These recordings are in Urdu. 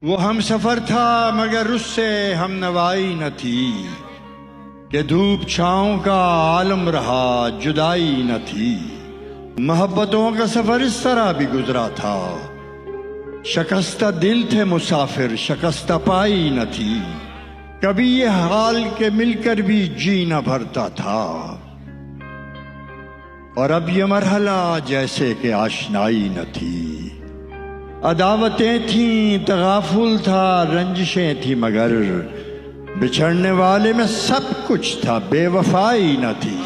وہ ہم سفر تھا مگر اس سے ہم نوائی نہ تھی، کہ دھوپ چھاؤں کا عالم رہا جدائی نہ تھی۔ محبتوں کا سفر اس طرح بھی گزرا تھا، شکستہ دل تھے مسافر شکستہ پائی نہ تھی۔ کبھی یہ حال کہ مل کر بھی جی نہ بھرتا تھا، اور اب یہ مرحلہ جیسے کہ آشنائی نہ تھی۔ عداوتیں تھیں تغافل تھا رنجشیں تھی، مگر بچھڑنے والے میں سب کچھ تھا بے وفائی نہ تھی۔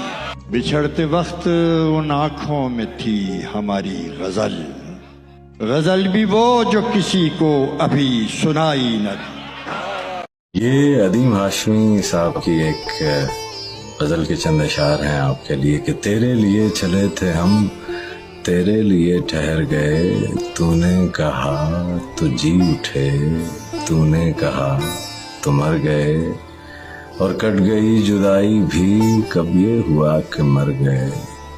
بچھڑتے وقت ان آنکھوں میں تھی ہماری غزل، غزل بھی وہ جو کسی کو ابھی سنائی نہ تھی۔ یہ عدیم ہاشمی صاحب کی ایک غزل کے چند اشعار ہیں آپ کے لیے کہ تیرے لیے چلے تھے ہم تیرے لیے ٹھہر گئے، تو نے کہا تو جی اٹھے، تو نے کہا تو مر گئے، اور کٹ گئی جدائی بھی کب یہ ہوا کہ مر گئے۔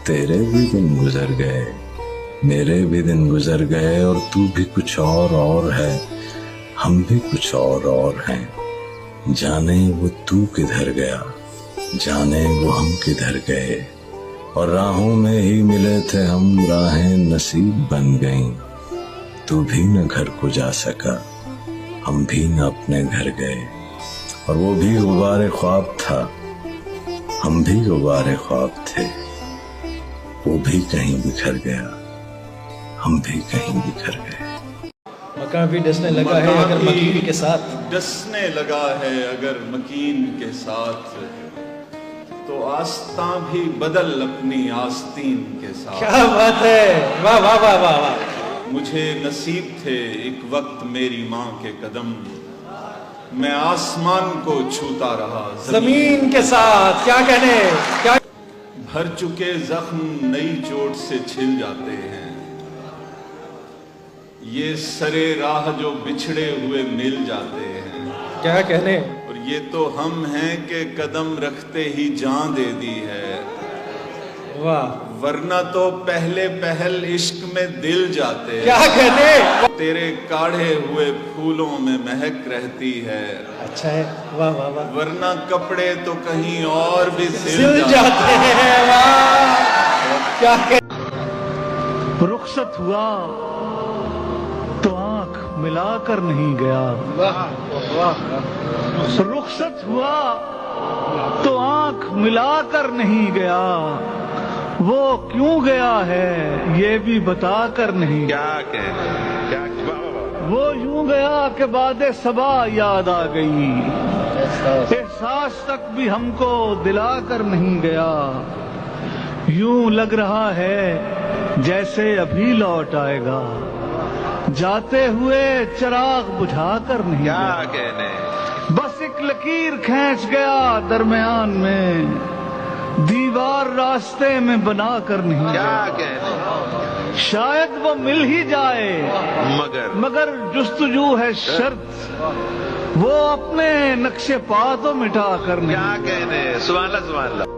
تیرے بھی دن گزر گئے میرے بھی دن گزر گئے، اور تو بھی کچھ اور ہے ہم بھی کچھ اور ہیں۔ جانے وہ تو کدھر گیا جانے وہ ہم کدھر گئے، اور راہوں میں ہی ملے تھے ہم راہیں نصیب بن گئیں۔ تو بھی نہ گھر کو جا سکا ہم بھی نہ اپنے گھر گئے، اور وہ بھی غبار خواب تھا ہم بھی غبار خواب تھے۔ وہ بھی کہیں بکھر گیا ہم بھی کہیں بکھر گئے۔ مکان بھی ڈسنے لگا ہے اگر مکین کے ساتھ، ڈسنے لگا ہے اگر مکین کے ساتھ، تو آستاں بھی بدل اپنی آستین کے ساتھ۔ کیا بات ہے، واہ واہ واہ واہ واہ۔ مجھے نصیب تھے ایک وقت میری ماں کے قدم، میں آسمان کو چھوتا رہا زمین کے ساتھ۔ کیا کہنے، کیا بھر چکے زخم نئی چوٹ سے چھل جاتے ہیں، یہ سرے راہ جو بچھڑے ہوئے مل جاتے ہیں۔ کیا کہنے، اور یہ تو ہم ہیں کہ قدم رکھتے ہی جان دے دی ہے، واہ ورنہ تو پہلے پہل عشق میں دل جاتے ہیں۔ کیا کہنے، تیرے کاڑھے ہوئے پھولوں میں مہک رہتی ہے، اچھا ہے، واہ واہ واہ۔ ورنہ کپڑے تو کہیں اور بھی سل جاتے ہیں، واہ کیا کہنے۔ رخصت ہوا تو آنکھ ملا کر نہیں گیا، رخصت ہوا تو آنکھ ملا کر نہیں گیا، وہ کیوں گیا ہے یہ بھی بتا کر نہیں گیا۔ وہ یوں گیا کہ بعد صبا یاد آ گئی، احساس تک بھی ہم کو دلا کر نہیں گیا۔ یوں لگ رہا ہے جیسے ابھی لوٹ آئے گا، جاتے ہوئے چراغ بجھا کر نہیں گیا۔ بس ایک لکیر کھینچ گیا درمیان میں، دیوار راستے میں بنا کر نہیں گیا۔ شاید وہ مل ہی جائے مگر جستجو ہے شرط، وہ اپنے نقش پا تو مٹا کر نہیں گیا۔ سبحان اللہ سبحان اللہ۔